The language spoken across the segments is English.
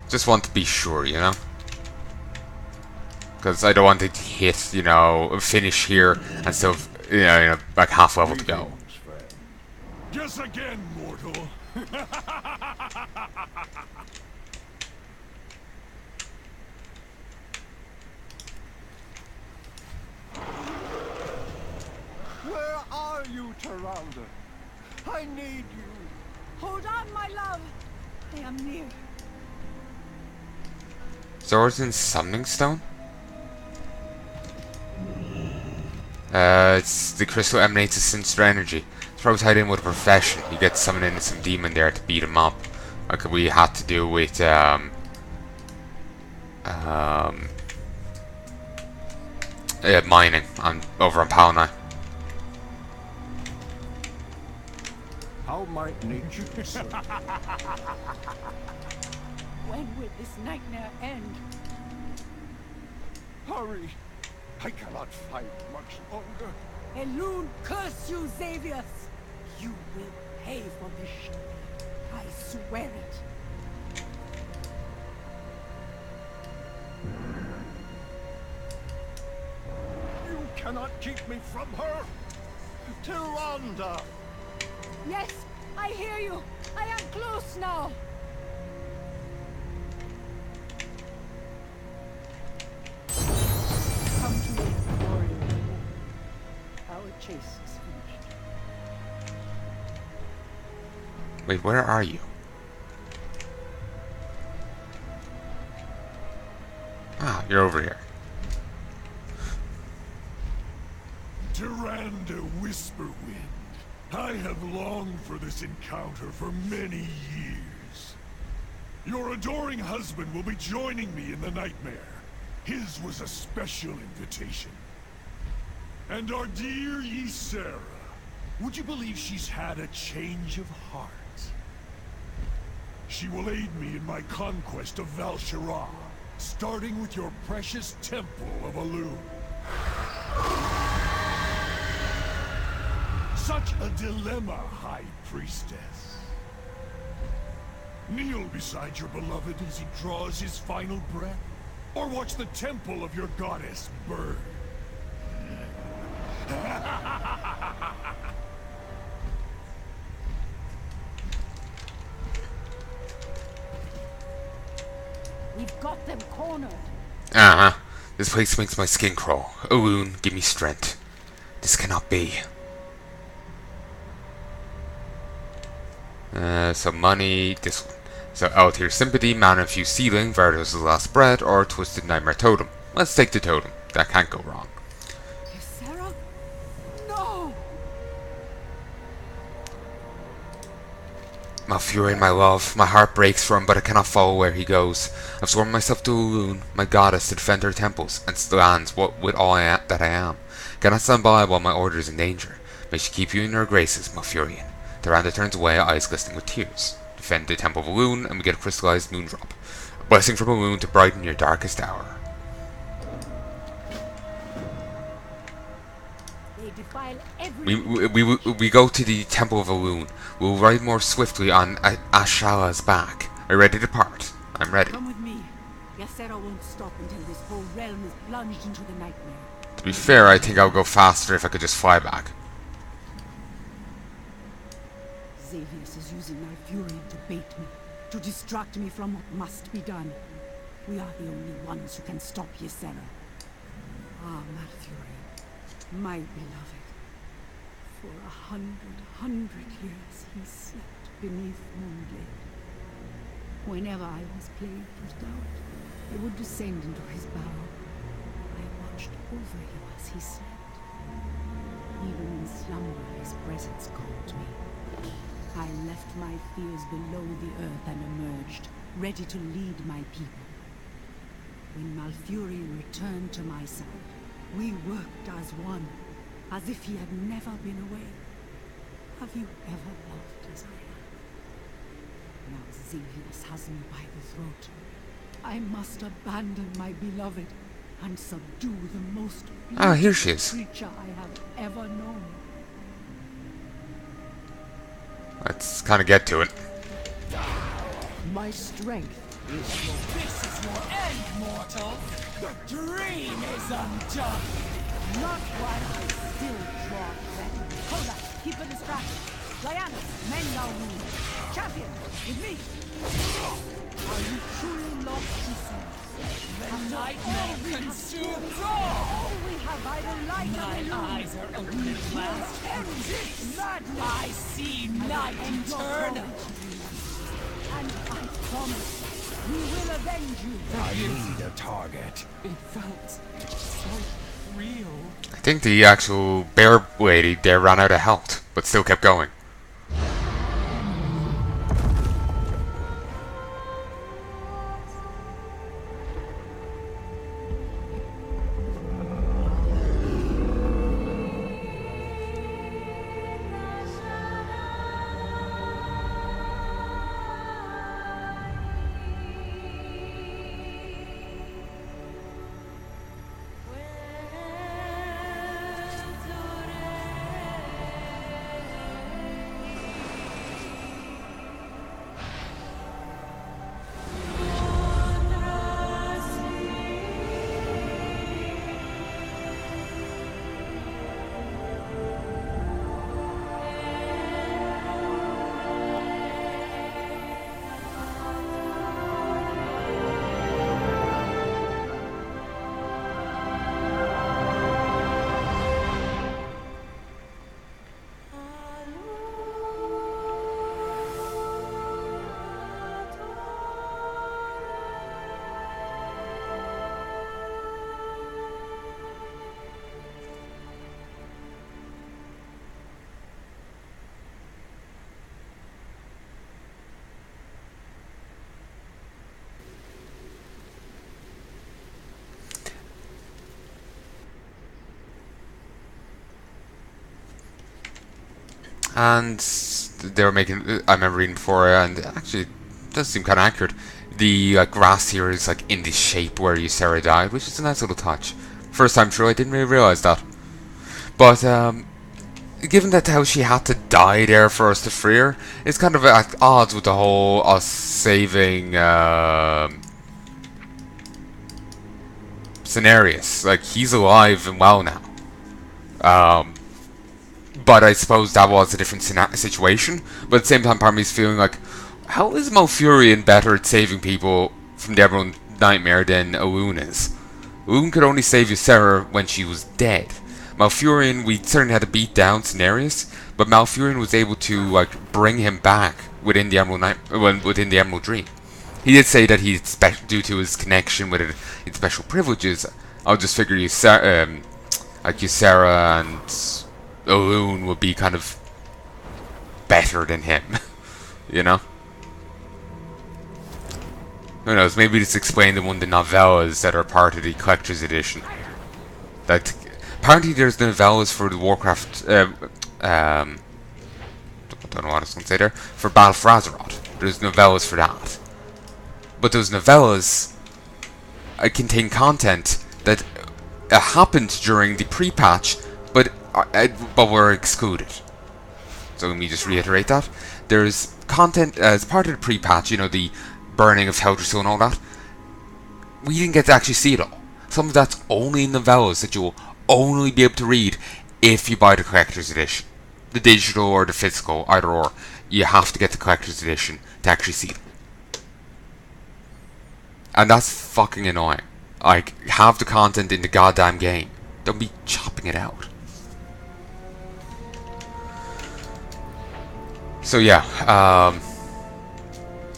Just want to be sure, you know? Because I don't want to hit, you know, finish here and still, like half level to go. Greetings, friend. Guess again, mortal. Where are you, Tyrande? I need you. Hold on, my love. I am near. Swords and Summoning Stone? It's the crystal emanates a sinister energy. It's probably tied in with a profession. You get summoned into some demon there to beat him up. Like we had to do with, mining over on Palnai. How might nature be served? When will this nightmare end? Hurry! I cannot fight much longer. Elune, curse you, Xavius! You will pay for this shit. I swear it. You cannot keep me from her! Tyrande! Yes, I hear you. I am close now. Come to me, warrior. Our chase is finished. Wait, where are you? Ah, you're over here. Tyrande Whisperwind, I have longed for this encounter for many years. Your adoring husband will be joining me in the nightmare. His was a special invitation. And our dear Ysera, would you believe she's had a change of heart? She will aid me in my conquest of Val'sharah, starting with your precious temple of Elune. Such a dilemma, High Priestess. Kneel beside your beloved as he draws his final breath, or watch the temple of your goddess burn. We've got them cornered. Uh-huh. This place makes my skin crawl. Elune, give me strength. This cannot be. Some money, this one. So Altair Sympathy, Mana Infused Sealing, Vardos' Last Bread, or Twisted Nightmare Totem. Let's take the totem. That can't go wrong. Sarah? No! Malfurion, my love, my heart breaks for him, but I cannot follow where he goes. I've sworn myself to Elune, my goddess, to defend her temples, and stands with all that I am. Cannot stand by while my order is in danger. May she keep you in her graces, Malfurion. Tyrande turns away, eyes glistening with tears. Defend the Temple of Elune, and we get a crystallized moondrop. A blessing from Elune to brighten your darkest hour. They defile every... We go to the Temple of Elune. We'll ride more swiftly on Ashala's back. Are you ready to depart? I'm ready. Come with me. Ysera won't stop until this whole realm is plunged into the nightmare. To be fair, I think I'll go faster if I could just fly back. Xavius is using Malfurion to bait me, to distract me from what must be done. We are the only ones who can stop Ysera. Ah, Malfurion, my beloved. For 100 years he slept beneath Moonglade. Whenever I was plagued with doubt, I would descend into his bower. I watched over him as he slept. Even in slumber, his presence calmed me. I left my fears below the earth and emerged, ready to lead my people. When Malfurion returned to my side, we worked as one, as if he had never been away. Have you ever loved as I have? Now Xavius has me by the throat. I must abandon my beloved and subdue the most Here she is. creature I have ever known. Let's kind of get to it. My strength This is your end, mortal. The dream is undone. Not while I still draw breath. Hold up, keep her distracted. Diana, mend our wound. Champion, with me. Are you truly lost, Giselle? The nightmare consumes all. We have by the light My of the moon. eyes are open at last. End this madness. I see night eternal. And I promise, we will avenge you. I need a target. It felt so real. I think the actual bear lady there ran out of health, but still kept going. And they were making, I remember reading before, and actually it does seem kind of accurate. The grass here is like in the shape where Ysera died, which is a nice little touch. First time through, I didn't really realise that. But given that how she had to die there for us to free her, it's kind of at odds with the whole us saving Cenarius. Like, he's alive and well now. But I suppose that was a different situation. But at the same time, part of me is feeling like, how is Malfurion better at saving people from the Emerald Nightmare than Elune is? Elune could only save Ysera when she was dead. Malfurion, we certainly had to beat down Cenarius, but Malfurion was able to like bring him back within the within the Emerald Dream. He did say that he's due to his connection with it, his special privileges. I'll just figure Ysera and Elune would be kind of better than him, you know? Who knows, maybe it's explained in one of the novellas that are part of the Collector's Edition. That apparently there's the novellas for the Warcraft, don't know what I was going to say there, for Val'sharah. There's novellas for that. But those novellas contain content that happened during the pre-patch, but were excluded. So let me just reiterate that. There's content as part of the pre-patch, you know, the burning of Teldrassil and all that. We didn't get to actually see it all. Some of that's only in novellas that you'll only be able to read if you buy the Collector's Edition. The digital or the physical, either or. You have to get the Collector's Edition to actually see them. And that's fucking annoying. Like, have the content in the goddamn game. Don't be chopping it out. So yeah,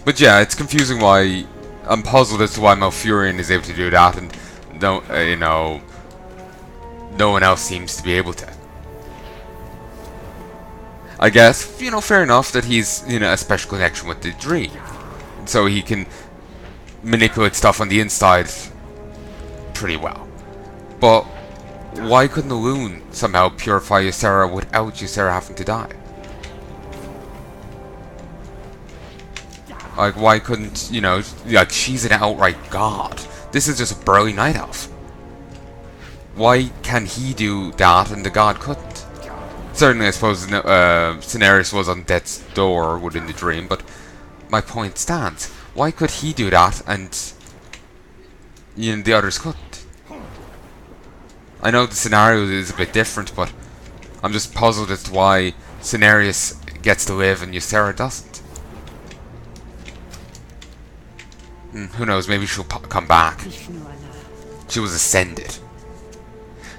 but yeah, it's confusing why, I'm puzzled as to why Malfurion is able to do that and no, you know, no one else seems to be able to. I guess, you know, fair enough that he's, you know, a special connection with the dream. So he can manipulate stuff on the inside pretty well. But why couldn't Elune somehow purify Ysera without Ysera having to die? Like, why couldn't, you know, like, she's an outright god. This is just a burly night elf. Why can he do that and the god couldn't? Certainly, I suppose, Cenarius was on death's door within the dream, but my point stands. Why could he do that and the others couldn't? I know the scenario is a bit different, but I'm just puzzled as to why Cenarius gets to live and Ysera doesn't. Who knows, maybe she'll come back. She was ascended.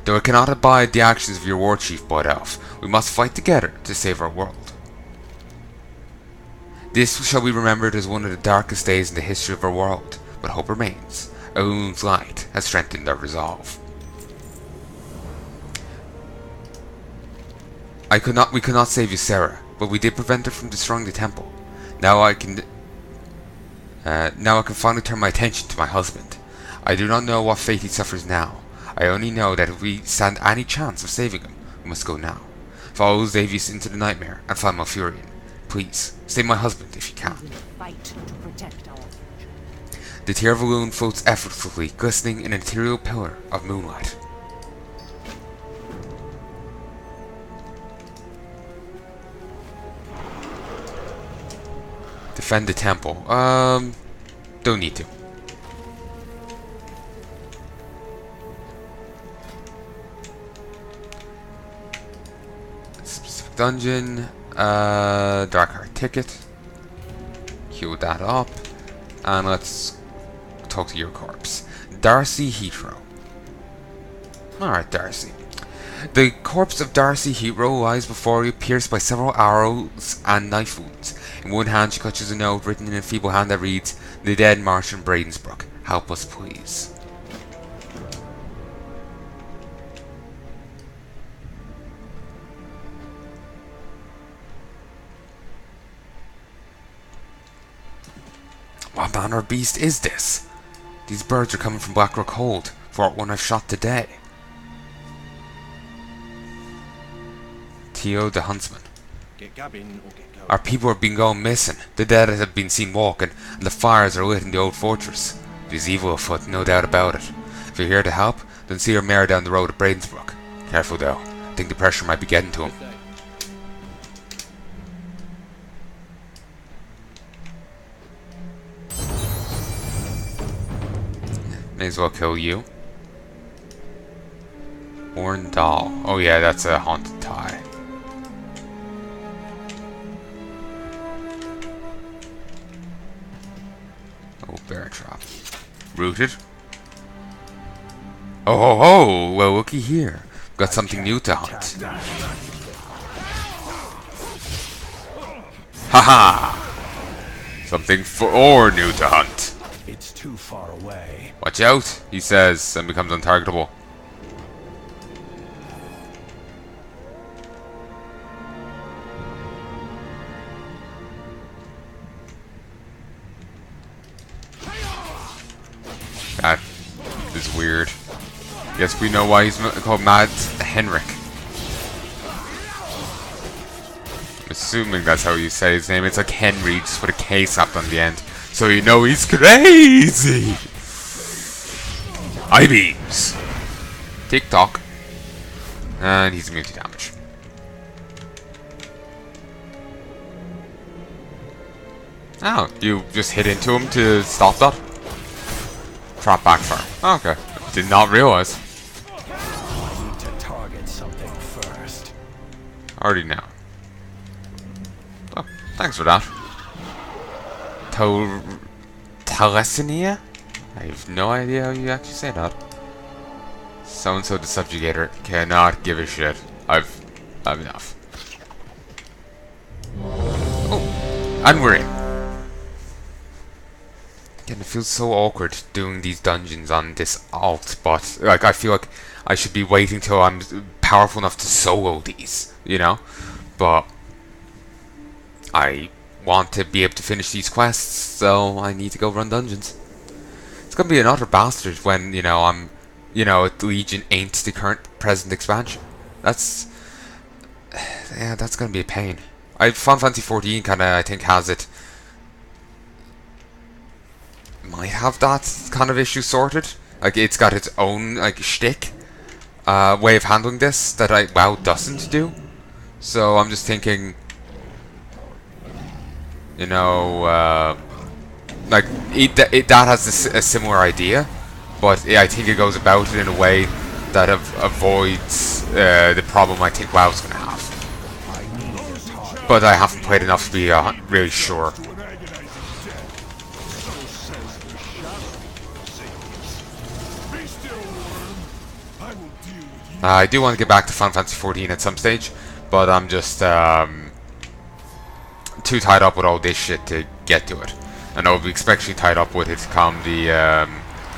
Though I cannot abide the actions of your war chief, Blood Elf, we must fight together to save our world. This shall be remembered as one of the darkest days in the history of our world, but hope remains. Elun's light has strengthened our resolve. We could not save Ysera, but we did prevent her from destroying the temple. Now I can finally turn my attention to my husband. I do not know what fate he suffers now. I only know that if we stand any chance of saving him, we must go now. Follow Xavius into the nightmare and find Malfurion. Please, save my husband if you can. Fight to protect our future. The tear of Elun floats effortlessly, glistening in an ethereal pillar of moonlight. Defend the temple. Don't need to. Specific dungeon. Darkheart Thicket. Queue that up. And let's talk to your corpse. Darcy Hetero. Alright, Darcy. The corpse of Darcy Hetero lies before you, pierced by several arrows and knife wounds. In one hand she clutches a note written in a feeble hand that reads, "The dead Martian Bradensbrook. Help us, please." What manner of beast is this? These birds are coming from Blackrock Hold, for one I've shot today. Tio the Huntsman. Our people have been going missing. The dead have been seen walking, and the fires are lit in the old fortress. There's evil afoot, no doubt about it. If you're here to help, then see your mare down the road at Bradensbrook. Careful though, I think the pressure might be getting to him. May as well kill you. Worn doll. Oh yeah, that's a haunted tie. Oh, bear trap. Rooted. Oh ho ho! Well, looky here. Got something new to hunt. Haha! Something new to hunt. It's too far away. Watch out, he says, and becomes untargetable. That is weird. Yes, we know why he's called Mad Henrik. I'm assuming that's how you say his name. It's like Henry, just with a K slapped on the end. So you know he's crazy! I-beams! Tick-tock. And he's immune to damage. Oh, you just hit into him to stop that? Trap backfire. Oh, okay. Did not realize. I need to target something first. Already know. Oh, thanks for that. Talesinia? I have no idea how you actually say that. So-and-so the subjugator cannot give a shit. I've enough. Oh, and we're in. Again, it feels so awkward doing these dungeons on this alt, but like I feel like I should be waiting till I'm powerful enough to solo these, you know? But I want to be able to finish these quests, so I need to go run dungeons. It's gonna be another bastard when, I'm, Legion ain't the present expansion. That's gonna be a pain. Final Fantasy 14 kinda, I think, has it. Might have that kind of issue sorted. Like, it's got its own, like, shtick, way of handling this that WoW doesn't do. So I'm just thinking, like that has a similar idea, but I think it goes about it in a way that avoids the problem I think WoW's going to have. But I haven't played enough to be really sure. I do want to get back to Final Fantasy XIV at some stage, but I'm just too tied up with all this shit to get to it. And I'll be especially tied up with it come the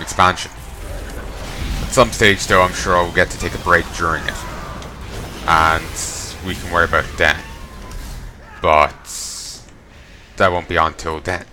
expansion. At some stage though, I'm sure I'll get to take a break during it. And we can worry about it then. But that won't be on till then.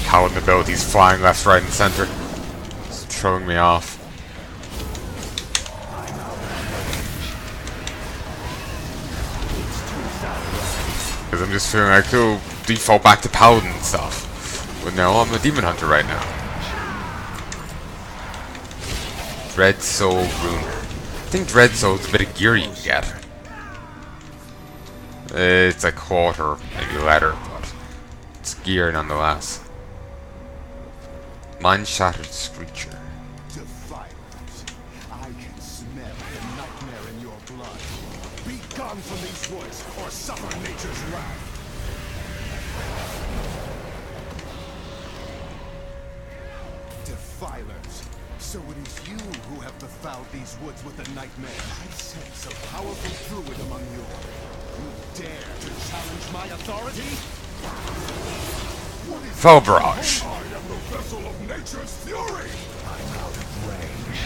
Paladin abilities flying left, right, and center. It's throwing me off. Because I'm just feeling like, oh, default back to Paladin and stuff. But no, I'm a Demon Hunter right now. Dread Soul Rune. I think Dread Soul is a bit of gear you can get. It's a quarter, maybe leather, but it's gear nonetheless. Mind-shattered screecher. Defilers, I can smell the nightmare in your blood. Be gone from these woods, or suffer nature's wrath. Defilers, so it is you who have befouled these woods with the nightmare. I sense a powerful druid among you. You dare to challenge my authority? Foe barrage. I am the vessel of nature's fury. I'm out of range.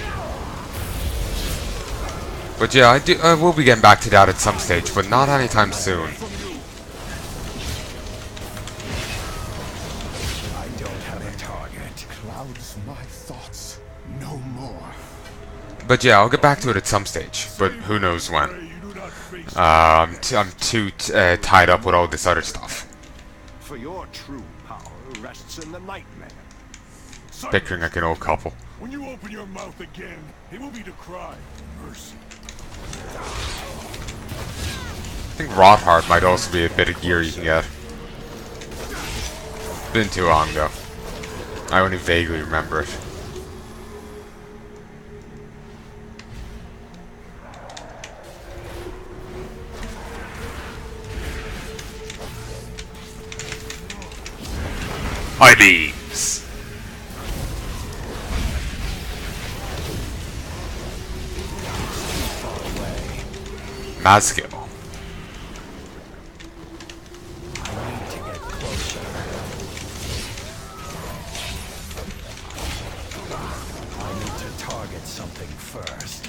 But yeah, I will be getting back to that at some stage, but not anytime soon. I don't have a target. Clouds my thoughts. No more. But yeah, I'll get back to it at some stage, but who knows when. I'm too tied up with all this other stuff. For your true power rests in the nightmare. Picturing like an old couple. When you open your mouth again, it will be to cry mercy. I think Darkheart might also be a bit of gear you can get. Been too long ago. I only vaguely remember it. High beams. Mazkill. I need to get closer. I need to target something first.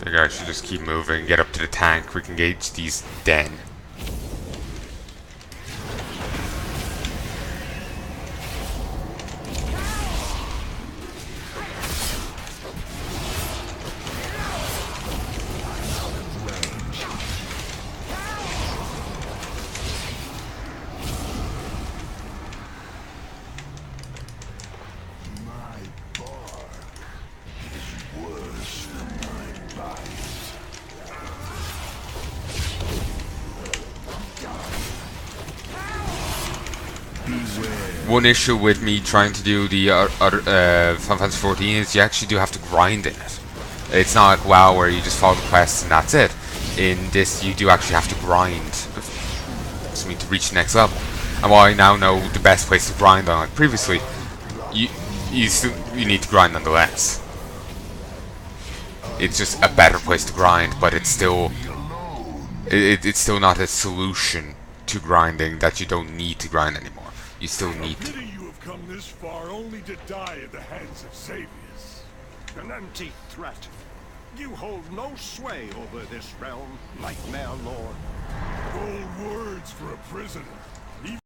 Figure I should just keep moving, get up to the tank, we can gauge these den. One issue with me trying to do the other Final Fantasy 14 is you actually do have to grind in it. It's not like WoW where you just follow the quests and that's it. In this, you do actually have to grind to reach the next level. And while I now know the best place to grind on, like previously, you need to grind nonetheless. It's just a better place to grind, but it's still it's still not a solution to grinding that you don't need to grind anymore. You still need to. Pity you have come this far only to die at the hands of Xavius. An empty threat. You hold no sway over this realm, Nightmare Lord. Bold words for a prisoner.